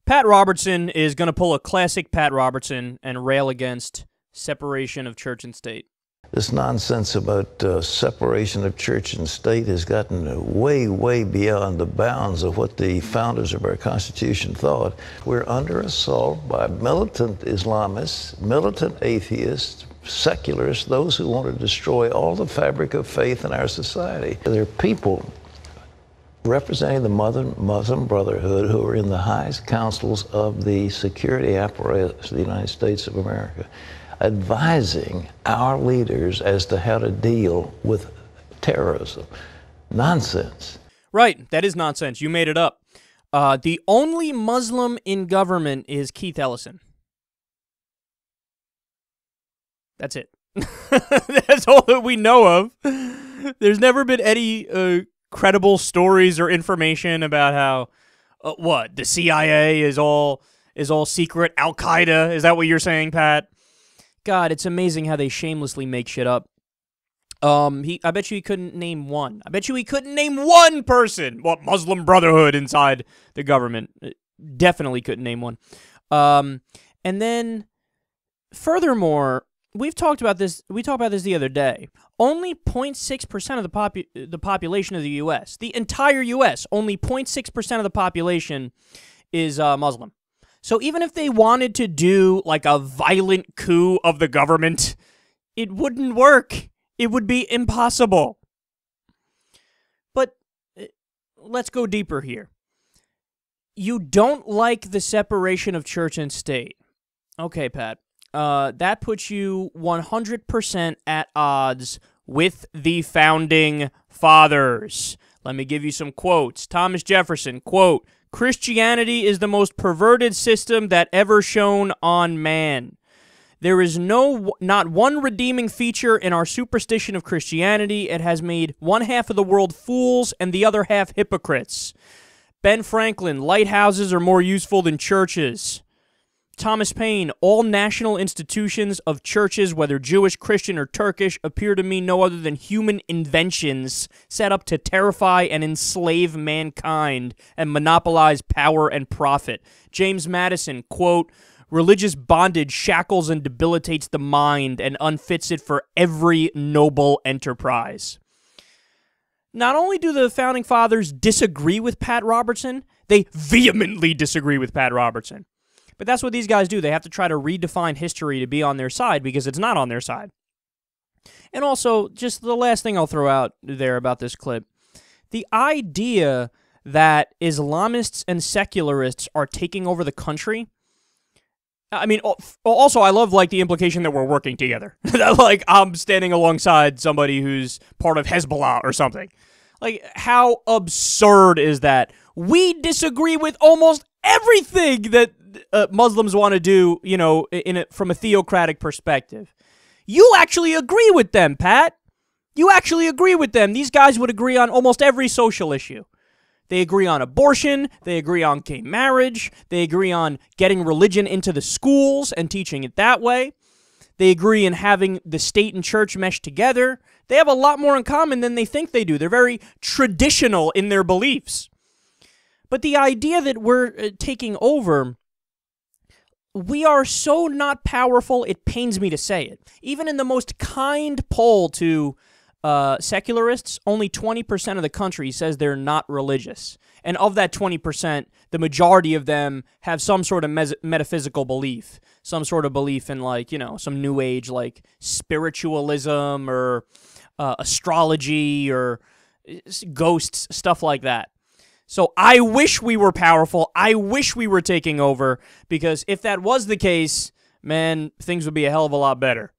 Pat Robertson is going to pull a classic Pat Robertson and rail against separation of church and state. This nonsense about separation of church and state has gotten way, way beyond the bounds of what the founders of our Constitution thought. We're under assault by militant Islamists, militant atheists, secularists, those who want to destroy all the fabric of faith in our society. There are people representing the Muslim Brotherhood who are in the highest councils of the security apparatus of the United States of America, advising our leaders as to how to deal with terrorism. Nonsense. Right, that is nonsense. You made it up. The only Muslim in government is Keith Ellison. That's it. That's all that we know of. There's never been any credible stories or information about how, the CIA is all secret, Al-Qaeda. Is that what you're saying, Pat? God, it's amazing how they shamelessly make shit up. I bet you he couldn't name one. I bet you he couldn't name one person. Muslim Brotherhood inside the government. Definitely couldn't name one. And then, furthermore, we've talked about this. We talked about this the other day. Only 0.6% of the population of the U.S., the entire U.S., only 0.6% of the population is Muslim. So even if they wanted to do like a violent coup of the government, it wouldn't work. It would be impossible. But let's go deeper here. You don't like the separation of church and state. Okay, Pat. That puts you 100% at odds with the founding fathers. Let me give you some quotes. Thomas Jefferson, quote, "Christianity is the most perverted system that ever shone on man. There is not one redeeming feature in our superstition of Christianity. It has made one half of the world fools and the other half hypocrites. Ben Franklin, lighthouses are more useful than churches." Thomas Paine, "All national institutions of churches, whether Jewish, Christian, or Turkish, appear to me no other than human inventions set up to terrify and enslave mankind and monopolize power and profit." James Madison, quote, "Religious bondage shackles and debilitates the mind and unfits it for every noble enterprise." Not only do the founding fathers disagree with Pat Robertson, they vehemently disagree with Pat Robertson. But that's what these guys do. They have to try to redefine history to be on their side because it's not on their side. And also, just the last thing I'll throw out there about this clip, the idea that Islamists and secularists are taking over the country. I mean, also, I love, like, the implication that we're working together. Like, I'm standing alongside somebody who's part of Hezbollah or something. Like, how absurd is that? We disagree with almost everything that Muslims want to do, you know, from a theocratic perspective. You actually agree with them, Pat. You actually agree with them. These guys would agree on almost every social issue. They agree on abortion. They agree on gay marriage. They agree on getting religion into the schools and teaching it that way. They agree in having the state and church mesh together. They have a lot more in common than they think they do. They're very traditional in their beliefs. But the idea that we're taking over, we are so not powerful, it pains me to say it. Even in the most kind poll to secularists, only 20% of the country says they're not religious. And of that 20%, the majority of them have some sort of metaphysical belief. Some sort of belief in, like, you know, some new age, like, spiritualism or astrology or ghosts, stuff like that. So I wish we were powerful. I wish we were taking over, because if that was the case, man, things would be a hell of a lot better.